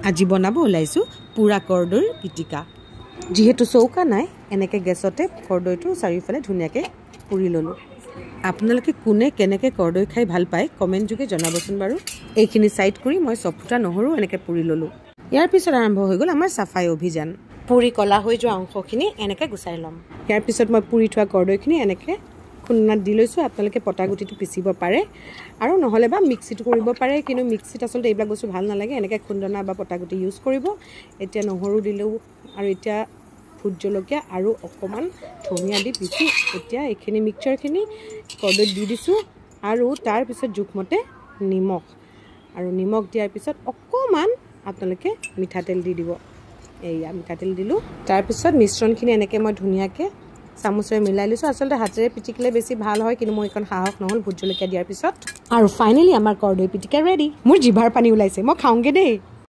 আজি বনাব ওলাইছো পুৰা কৰদৈৰ পিটিকা যেহেতু চৌকা নাই এনেকে গেছতে কৰদৈটো চাৰিওফালে ধুনিয়াকে পুৰি ললো আপোনালোকে কোনে কেনেকে কৰদৈ খাই ভাল পায় কমেন্ট যোগে জনাবচোন বাৰু এইখিনি সাইড কৰি মই সফুটা নহৰু এনেকে পুৰি ললো ইয়াৰ পিছত আৰম্ভ হৈ গল আমাৰ সাফাই অভিযান পুৰি কলা হৈ যোৱা অংশখিনি এনেকে গুছাই লম ইয়াৰ পিছত মই পুৰি থোৱা কৰদৈখিনি এনেকে খুন্নাত দি লৈছো আপোনালোকে পটাগুটিটো পিচিব পাৰে আৰু নহলে বা মিক্সিটো কৰিব পাৰে কিন্তু মিক্সিত আসলে এইবিলাক বস্তু ভাল নালাগে এনেকে খুন্দনা বা পটাগুটি ইউজ কৰিব এতিয়া নহৰু দিলো আৰু এতিয়া ভুট জলকীয়া আৰু অকমান ধনিয়া দি পিচি এতিয়া এইখিনি মিক্সচাৰখিনি কৰদৈত দি দিছো আৰু তাৰ পিছত জুখমতে নিমখ আৰু নিমখ দিয়াৰ পিছত অকমান আপোনালোকে মিঠাতেল দি দিব এইয়া মিঠাতেল দিলো তাৰ পিছত মিশ্ৰণখিনি এনেকে মই ধুনিয়াকে চামুচৰে মিলাই লৈছো আসলে হাতেৰে পিটিকলে বেছি ভাল হয় কিন্তু মই এখন সাহস নহল ভুট জলকীয়া দিয়াৰ পিছত আৰু ফাইনালি আমাৰ কৰদৈ পিটিকা ৰেডি মোৰ জিভাৰ পানী ওলাইছে মই খাওঁগে দেই